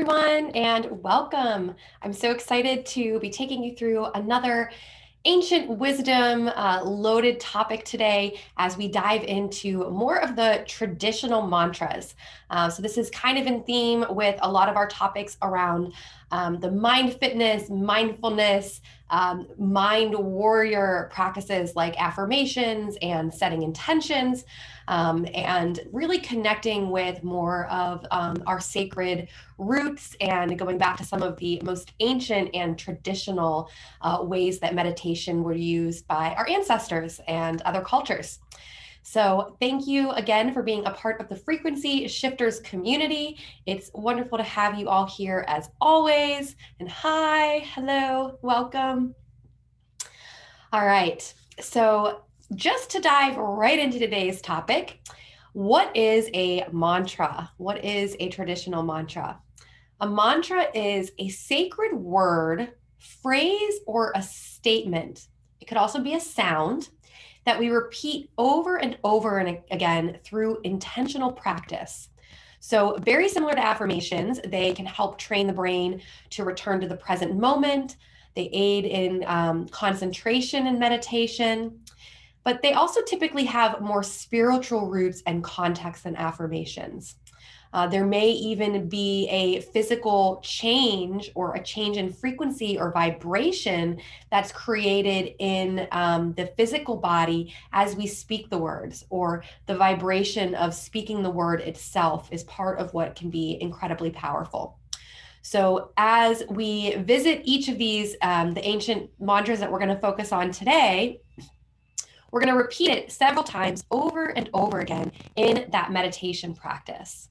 everyone, and welcome. I'm so excited to be taking you through another ancient wisdom loaded topic today as we dive into more of the traditional mantras. So this is kind of in theme with a lot of our topics around the mind fitness, mindfulness, mind warrior practices like affirmations and setting intentions, and really connecting with more of our sacred roots and going back to some of the most ancient and traditional ways that meditation were used by our ancestors and other cultures. So thank you again for being a part of the Frequency Shifters community. It's wonderful to have you all here as always. And hi, hello, welcome. All right, so just to dive right into today's topic, what is a mantra? What is a traditional mantra? A mantra is a sacred word, phrase, or a statement. It could also be a sound that we repeat over and over and again through intentional practice. So very similar to affirmations, they can help train the brain to return to the present moment. They aid in concentration and meditation, but they also typically have more spiritual roots and context than affirmations. There may even be a physical change or a change in frequency or vibration that's created in the physical body as we speak the words, or the vibration of speaking the word itself is part of what can be incredibly powerful. So as we visit each of these, the ancient mantras that we're going to focus on today, we're going to repeat it several times over and over again in that meditation practice.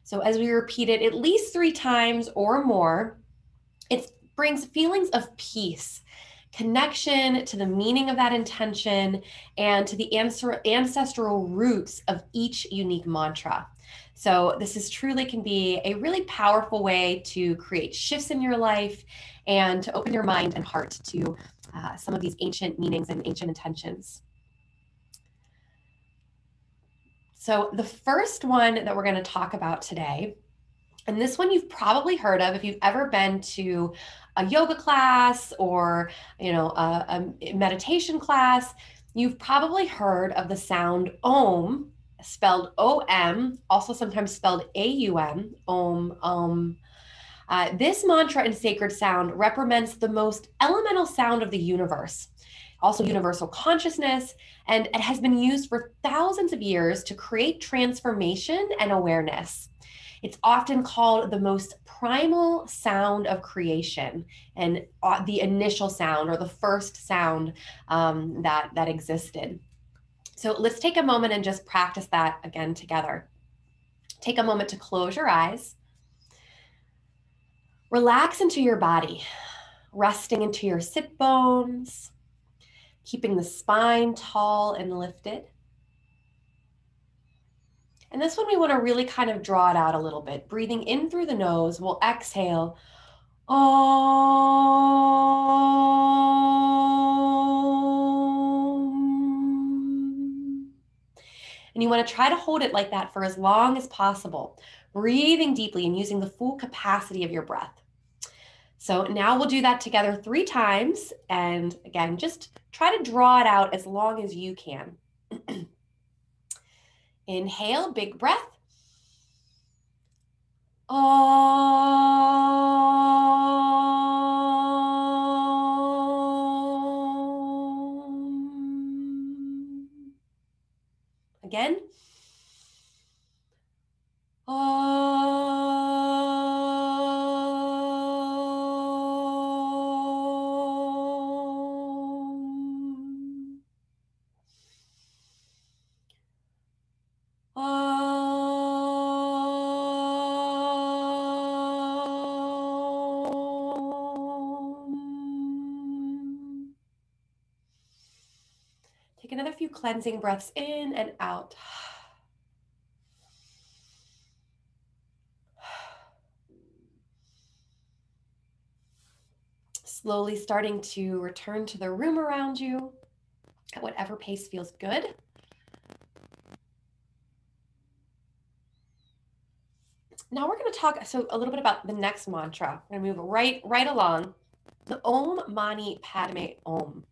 So as we repeat it at least 3 times or more, it brings feelings of peace, connection to the meaning of that intention, and to the ancestral roots of each unique mantra. So this is truly can be a really powerful way to create shifts in your life and to open your mind and heart to some of these ancient meanings and ancient intentions. So the first one that we're going to talk about today, and this one you've probably heard of if you've ever been to a yoga class or a meditation class, you've probably heard of the sound Om, spelled O-M, also sometimes spelled A-U-M, Om. This mantra and sacred sound represents the most elemental sound of the universe, also universal consciousness, and it has been used for thousands of years to create transformation and awareness. It's often called the most primal sound of creation and the initial sound or the first sound that existed. So let's take a moment and just practice that again together. Take a moment to close your eyes. Relax into your body, resting into your sit bones, keeping the spine tall and lifted. And this one, we want to really kind of draw it out a little bit. Breathing in through the nose, we'll exhale. Om. And you want to try to hold it like that for as long as possible, breathing deeply and using the full capacity of your breath. So now we'll do that together 3 times. And again, just try to draw it out as long as you can. Inhale, big breath. Om. Again. Take another few cleansing breaths in and out. Slowly starting to return to the room around you at whatever pace feels good. Now we're going to talk a little bit about the next mantra. We're going to move right along. The Om Mani Padme Om.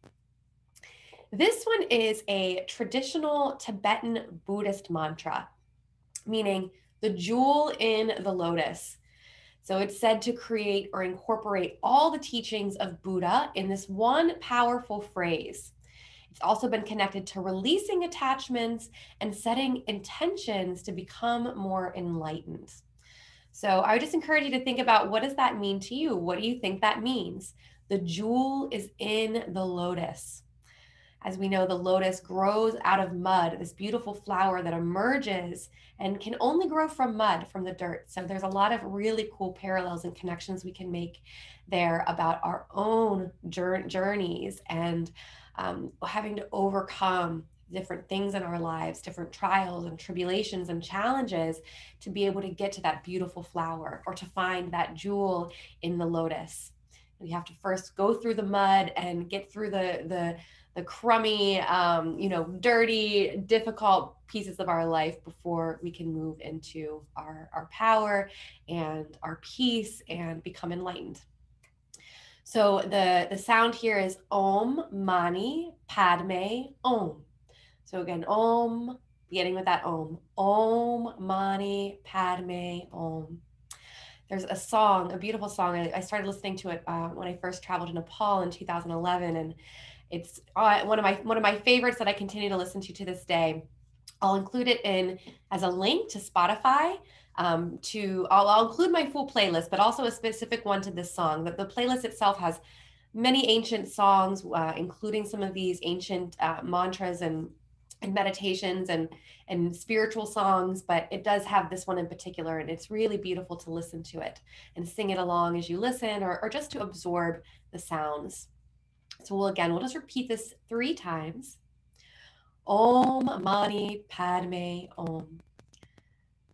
This one is a traditional Tibetan Buddhist mantra, meaning the jewel in the lotus. So it's said to create or incorporate all the teachings of Buddha in this one powerful phrase. It's also been connected to releasing attachments and setting intentions to become more enlightened. So I would just encourage you to think about, what does that mean to you? What do you think that means? The jewel is in the lotus. As we know, the lotus grows out of mud, this beautiful flower that emerges and can only grow from mud, from the dirt. So there's a lot of really cool parallels and connections we can make there about our own journeys and having to overcome different things in our lives, different trials and tribulations and challenges to be able to get to that beautiful flower or to find that jewel in the lotus. We have to first go through the mud and get through the crummy, dirty, difficult pieces of our life before we can move into our power and our peace and become enlightened. So the sound here is Om Mani Padme Om. So again, Om, beginning with that Om. Om Mani Padme Om. There's a song, a beautiful song. I started listening to it when I first traveled to Nepal in 2011, and it's one of my favorites that I continue to listen to this day. I'll include it in as a link to Spotify. I'll include my full playlist, but also a specific one to this song. The playlist itself has many ancient songs, including some of these ancient mantras and meditations and spiritual songs, but it does have this one in particular, and it's really beautiful to listen to it and sing it along as you listen, or just to absorb the sounds. So we'll just repeat this 3 times. Om Mani Padme Om.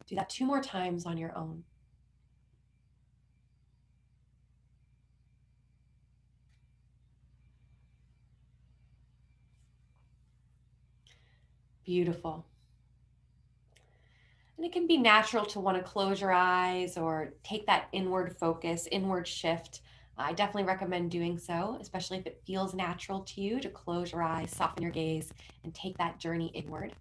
Do that 2 more times on your own. Beautiful. And it can be natural to want to close your eyes or take that inward focus, inward shift. I definitely recommend doing so, especially if it feels natural to you, to close your eyes, soften your gaze, and take that journey inward.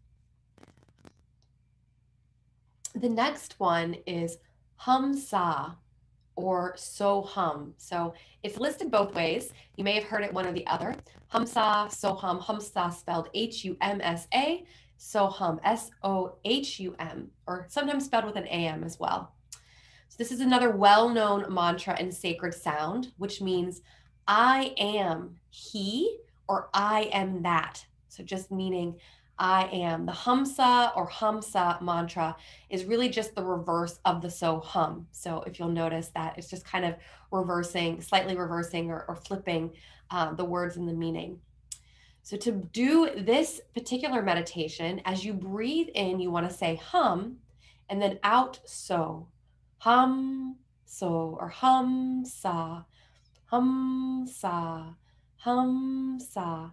The next one is Hamsa, or so hum. So it's listed both ways. You may have heard it one or the other. Hamsa, so hum, Hamsa spelled Humsa, so hum, Sohum, or sometimes spelled with an AM as well. So this is another well-known mantra and sacred sound, which means I am he, or I am that. So just meaning I am. The Hamsa or Hamsa mantra is really just the reverse of the so hum. So if you'll notice that it's just kind of slightly reversing or flipping the words and the meaning. So to do this particular meditation, as you breathe in, you want to say hum, and then out so. Hum, so, or hum, sa, hum, sa, hum, sa.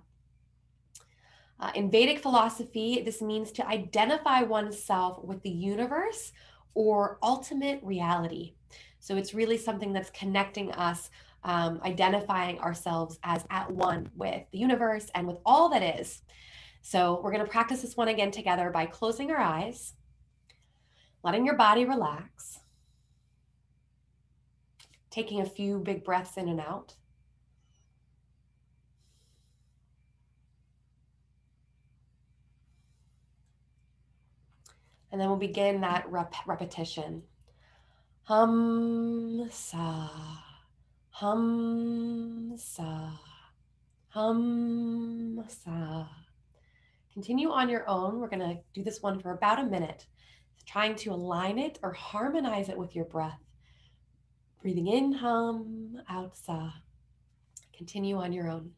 In Vedic philosophy, this means to identify oneself with the universe or ultimate reality. So it's really something that's connecting us, identifying ourselves as at one with the universe and with all that is. So we're going to practice this one again together by closing our eyes, letting your body relax, taking a few big breaths in and out. And then we'll begin that repetition. Hum, sa, hum, sa, hum, sa. Continue on your own. We're going to do this one for about a minute, trying to align it or harmonize it with your breath. Breathing in, hum, out, sa. Continue on your own.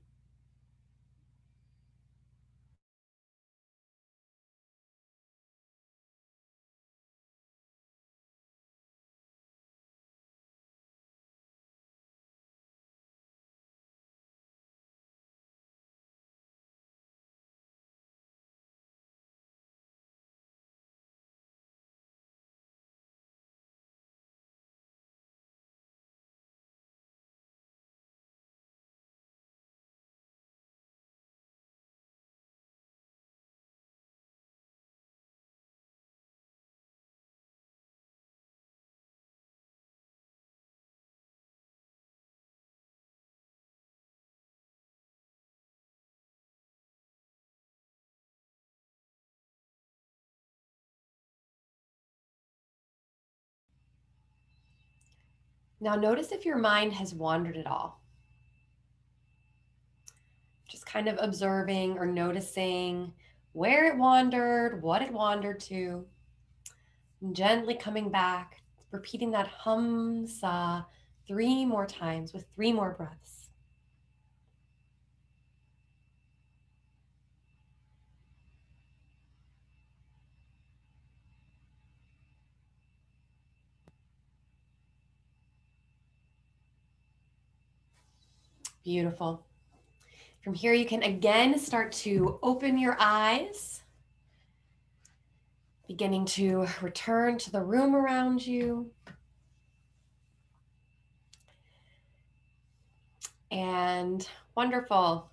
Now notice if your mind has wandered at all. Just kind of observing or noticing where it wandered, what it wandered to, and gently coming back, repeating that Hamsa 3 more times with 3 more breaths. Beautiful. From here, you can again start to open your eyes, beginning to return to the room around you. And wonderful.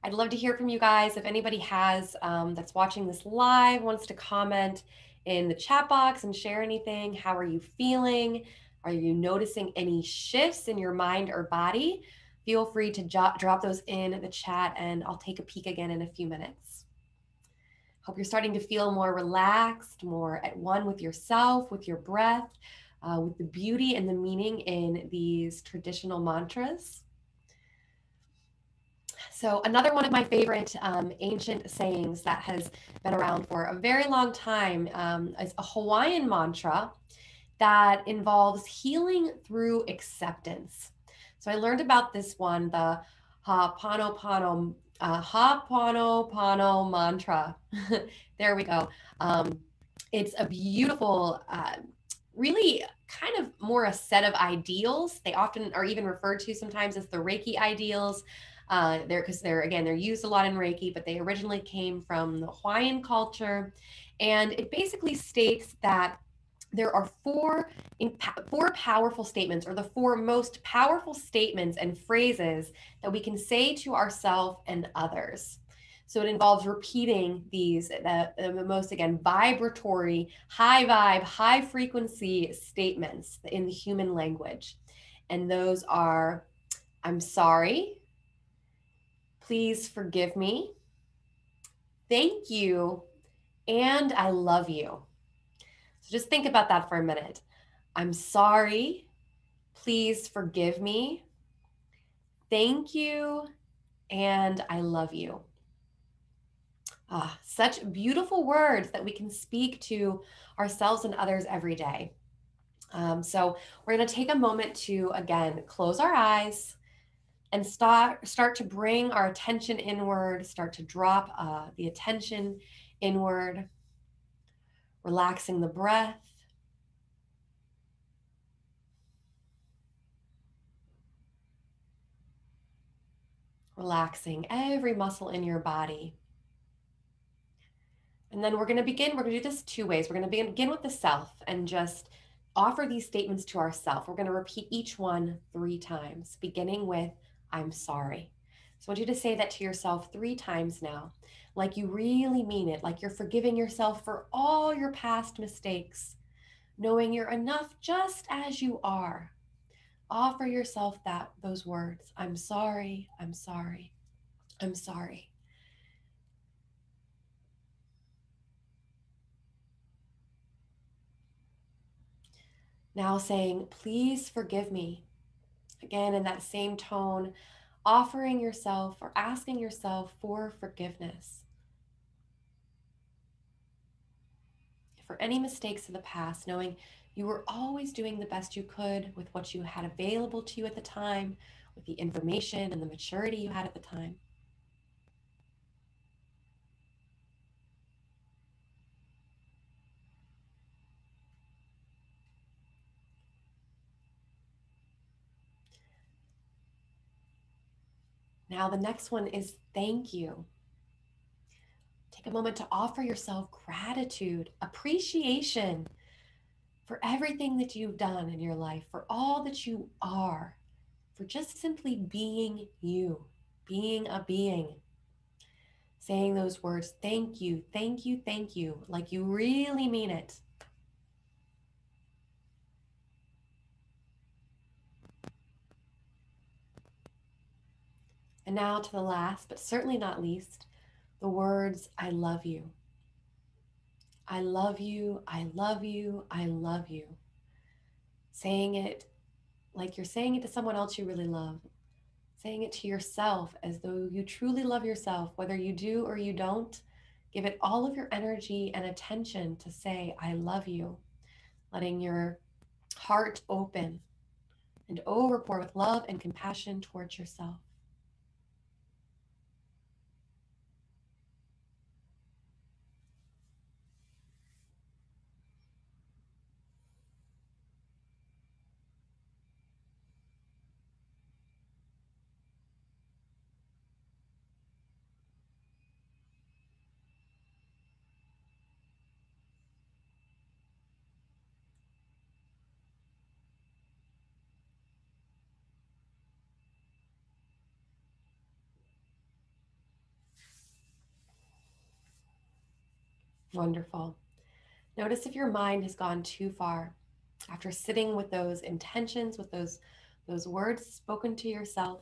I'd love to hear from you guys. If anybody has that's watching this live wants to comment in the chat box and share anything, how are you feeling? Are you noticing any shifts in your mind or body? Feel free to drop those in the chat and I'll take a peek again in a few minutes. Hope you're starting to feel more relaxed, more at one with yourself, with your breath, with the beauty and the meaning in these traditional mantras. So another one of my favorite ancient sayings that has been around for a very long time is a Hawaiian mantra that involves healing through acceptance. So I learned about this one, the Ha'ponopono mantra. There we go. It's a beautiful, really kind of more a set of ideals. They often are even referred to sometimes as the Reiki ideals. They're used a lot in Reiki, but they originally came from the Hawaiian culture. And it basically states that there are four powerful statements, or the 4 most powerful statements and phrases that we can say to ourselves and others. So it involves repeating these, the most, again, vibratory, high vibe, high frequency statements in the human language. And those are, I'm sorry, please forgive me, thank you, and I love you. So just think about that for a minute. I'm sorry, please forgive me, thank you, and I love you. Such beautiful words that we can speak to ourselves and others every day. So we're going to take a moment to, again, close our eyes and start to bring our attention inward, start to drop the attention inward, relaxing the breath. Relaxing every muscle in your body. And then we're going to do this 2 ways. We're going to begin with the self and just offer these statements to ourselves. We're going to repeat each one 3 times, beginning with, I'm sorry. So I want you to say that to yourself 3 times now, like you really mean it, like you're forgiving yourself for all your past mistakes, knowing you're enough just as you are. Offer yourself those words. I'm sorry, I'm sorry, I'm sorry. Now saying, please forgive me. Again, in that same tone, offering yourself or asking yourself for forgiveness for any mistakes of the past, knowing you were always doing the best you could with what you had available to you at the time, with the information and the maturity you had at the time. Now, the next one is thank you. Take a moment to offer yourself gratitude, appreciation for everything that you've done in your life, for all that you are, for just simply being you, being a being. Saying those words, thank you, thank you, thank you, like you really mean it. And now to the last, but certainly not least, the words, I love you. I love you, I love you, I love you. Saying it like you're saying it to someone else you really love, saying it to yourself as though you truly love yourself, whether you do or you don't. Give it all of your energy and attention to say, I love you, letting your heart open and overpour with love and compassion towards yourself. Wonderful. Notice if your mind has gone too far after sitting with those intentions, with those words spoken to yourself,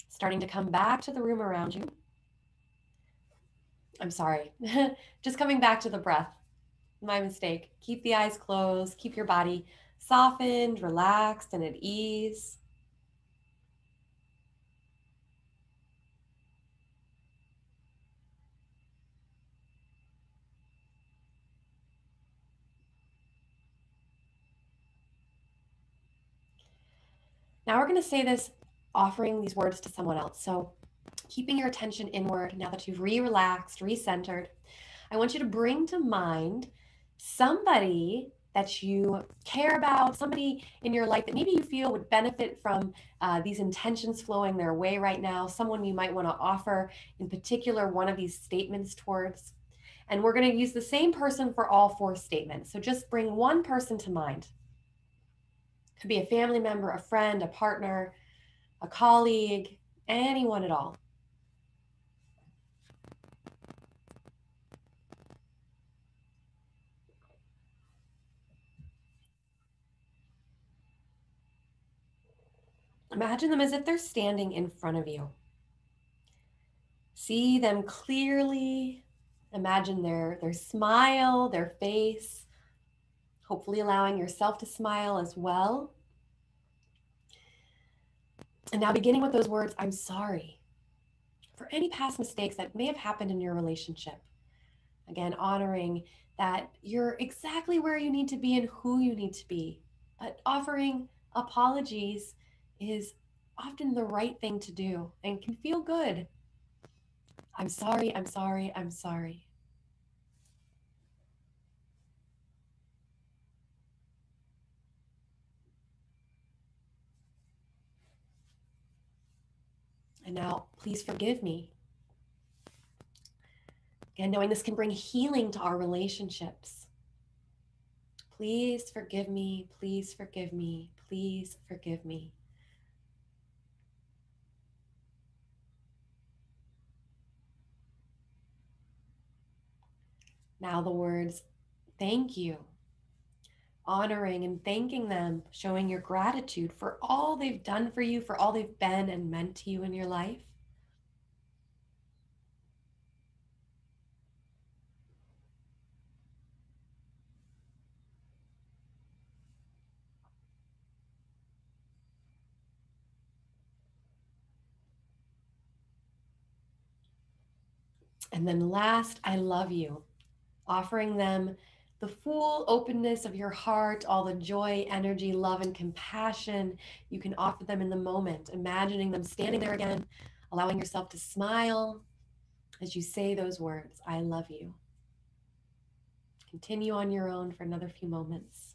starting to come back to the room around you. I'm sorry, just coming back to the breath. My mistake. Keep the eyes closed, keep your body softened, relaxed, and at ease. Now we're going to say this, offering these words to someone else. So keeping your attention inward, now that you've relaxed, recentered, I want you to bring to mind somebody that you care about, somebody in your life that maybe you feel would benefit from these intentions flowing their way right now, someone you might want to offer in particular one of these statements towards. And we're going to use the same person for all four statements. So just bring one person to mind. Could be a family member, a friend, a partner, a colleague, anyone at all. Imagine them as if they're standing in front of you. See them clearly. Imagine their smile, their face, hopefully allowing yourself to smile as well. And now beginning with those words, I'm sorry for any past mistakes that may have happened in your relationship. Again, honoring that you're exactly where you need to be and who you need to be. But offering apologies is often the right thing to do and can feel good. I'm sorry, I'm sorry, I'm sorry. And now, please forgive me. Again, knowing this can bring healing to our relationships. Please forgive me, please forgive me, please forgive me. Now the words, thank you. Honoring and thanking them, showing your gratitude for all they've done for you, for all they've been and meant to you in your life. And then last, I love you. Offering them the full openness of your heart, all the joy, energy, love, and compassion you can offer them in the moment, imagining them standing there again, allowing yourself to smile as you say those words, I love you. Continue on your own for another few moments.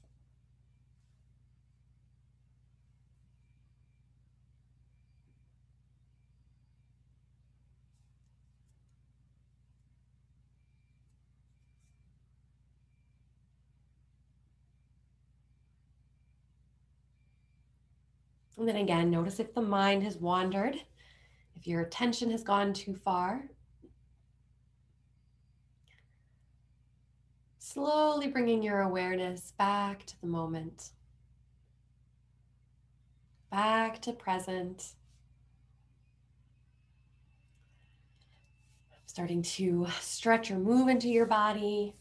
And then again, notice if the mind has wandered, if your attention has gone too far. Slowly bringing your awareness back to the moment, back to present. Starting to stretch or move into your body.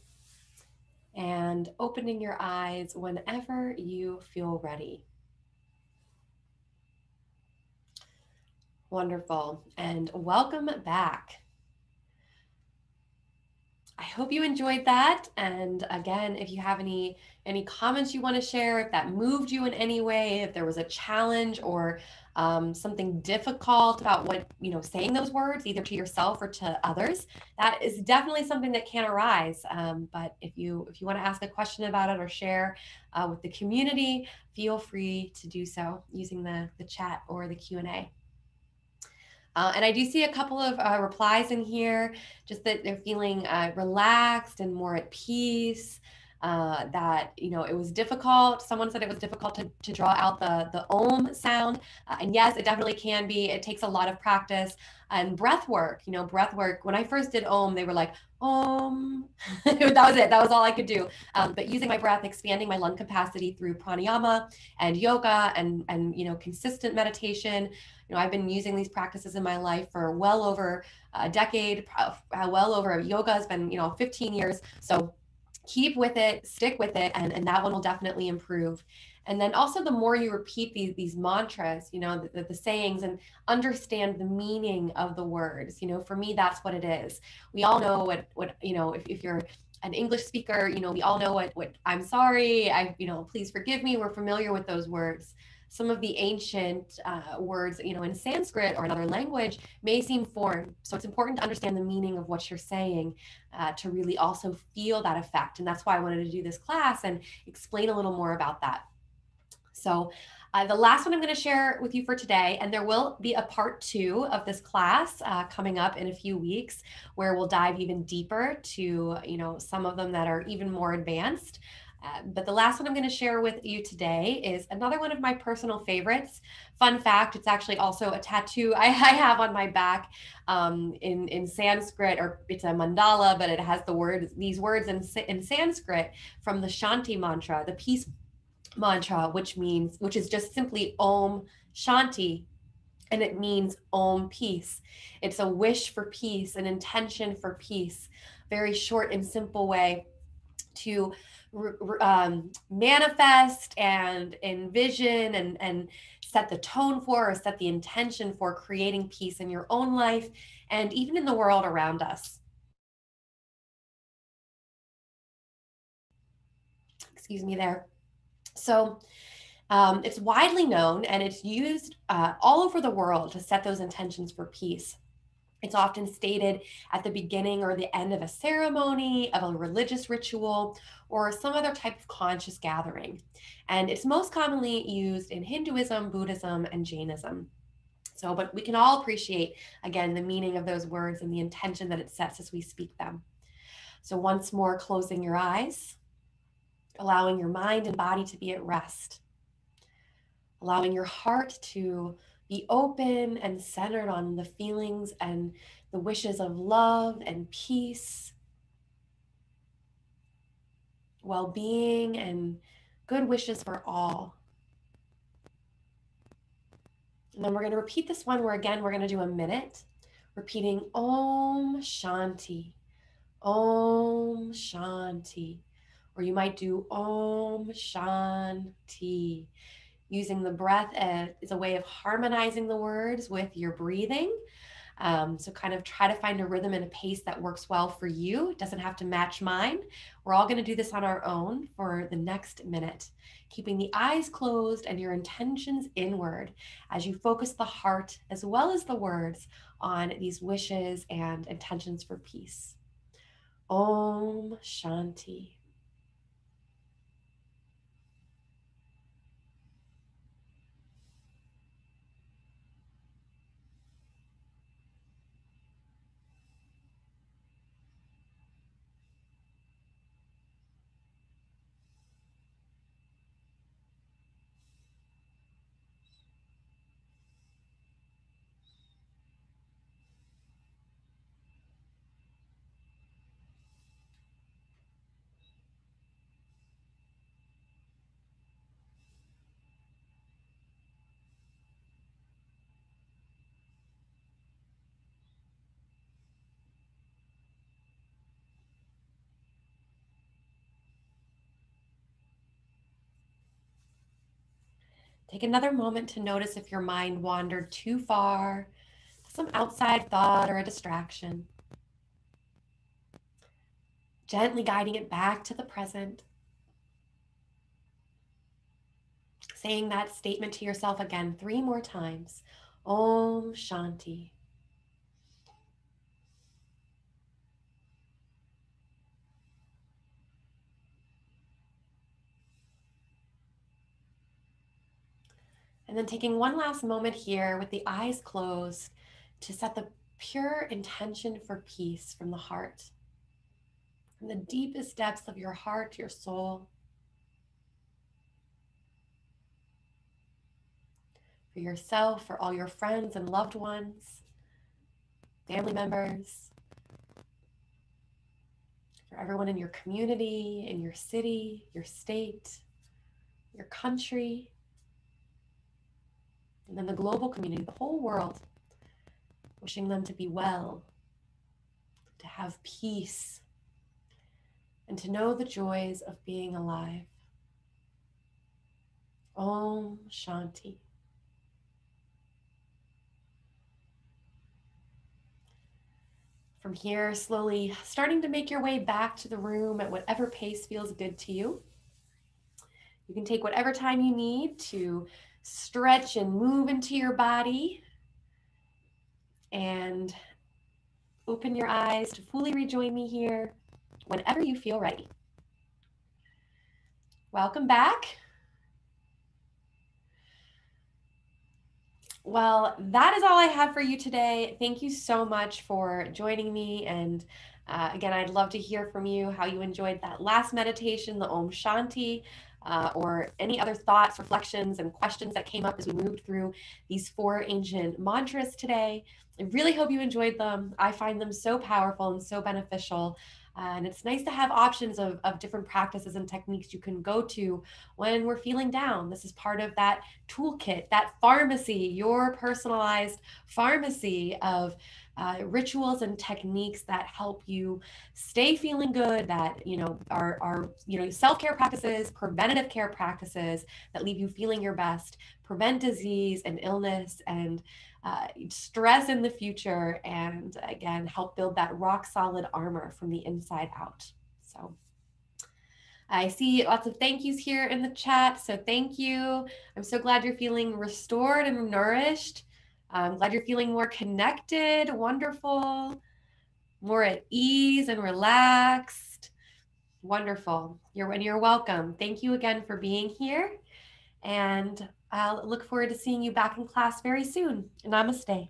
and opening your eyes whenever you feel ready. Wonderful. And welcome back. I hope you enjoyed that. And again, if you have any comments you want to share, if that moved you in any way, if there was a challenge or something difficult about saying those words, either to yourself or to others, that is definitely something that can arise. But if you want to ask a question about it or share with the community, feel free to do so using the chat or the Q&A. And I do see a couple of replies in here, just that they're feeling relaxed and more at peace. That it was difficult. Someone said it was difficult to draw out the om sound, and yes, it definitely can be. It takes a lot of practice and breath work. Breath work. When I first did om, they were like om. That was it. That was all I could do. But using my breath, expanding my lung capacity through pranayama and yoga and consistent meditation. I've been using these practices in my life for well over a decade. Well over yoga has been 15 years. So keep with it, stick with it, and that one will definitely improve. And then also, the more you repeat these mantras, the sayings, and understand the meaning of the words. For me, that's what it is. We all know what if you're an English speaker, we all know what I'm sorry, please forgive me. We're familiar with those words. Some of the ancient words, in Sanskrit or another language may seem foreign. So it's important to understand the meaning of what you're saying to really also feel that effect. And that's why I wanted to do this class and explain a little more about that. So the last one I'm going to share with you for today, and there will be a part 2 of this class coming up in a few weeks, where we'll dive even deeper to, some of them that are even more advanced. But the last one I'm going to share with you today is another one of my personal favorites. Fun fact, it's actually also a tattoo I have on my back in Sanskrit, or it's a mandala, but it has these words in Sanskrit from the Shanti mantra, the peace mantra, which is just simply Om Shanti, and it means Om peace. It's a wish for peace, an intention for peace. Very short and simple way to manifest and envision and set the tone for, or set the intention for, creating peace in your own life and even in the world around us. Excuse me there. So it's widely known, and it's used all over the world to set those intentions for peace. It's often stated at the beginning or the end of a ceremony, of a religious ritual, or some other type of conscious gathering. And it's most commonly used in Hinduism, Buddhism, and Jainism. So, but we can all appreciate, again, the meaning of those words and the intention that it sets as we speak them. So once more, closing your eyes, allowing your mind and body to be at rest, allowing your heart to be open and centered on the feelings and the wishes of love and peace, well-being, and good wishes for all. And then we're going to repeat this one where, again, we're going to do a minute, repeating Om Shanti, Om Shanti. Or you might do Om Shanti, using the breath as a way of harmonizing the words with your breathing. So kind of try to find a rhythm and a pace that works well for you. It doesn't have to match mine. We're all going to do this on our own for the next minute, keeping the eyes closed and your intentions inward as you focus the heart as well as the words on these wishes and intentions for peace. Om Shanti. Take another moment to notice if your mind wandered too far, some outside thought or a distraction. Gently guiding it back to the present. Saying that statement to yourself again 3 more times. Om Shanti. And then taking one last moment here with the eyes closed to set the pure intention for peace from the heart, from the deepest depths of your heart, your soul, for yourself, for all your friends and loved ones, family members, for everyone in your community, in your city, your state, your country, and then the global community, the whole world, wishing them to be well, to have peace, and to know the joys of being alive. Om Shanti. From here, slowly starting to make your way back to the room at whatever pace feels good to you. You can take whatever time you need to stretch and move into your body and open your eyes to fully rejoin me here whenever you feel ready. Welcome back. Well, that is all I have for you today. Thank you so much for joining me. And again, I'd love to hear from you how you enjoyed that last meditation, the Om Shanti, or any other thoughts, reflections, and questions that came up as we moved through these 4 ancient mantras today. I really hope you enjoyed them. I find them so powerful and so beneficial. And it's nice to have options of different practices and techniques you can go to when we're feeling down. This is part of that toolkit, that pharmacy, your personalized pharmacy of rituals and techniques that help you stay feeling good, that are self-care practices, preventative care practices that leave you feeling your best, prevent disease and illness and stress in the future, and again help build that rock solid armor from the inside out. So I see lots of thank yous here in the chat, so thank you. I'm so glad you're feeling restored and nourished. I'm glad you're feeling more connected, wonderful, more at ease and relaxed. Wonderful. You're welcome. Thank you again for being here, and I'll look forward to seeing you back in class very soon. Namaste.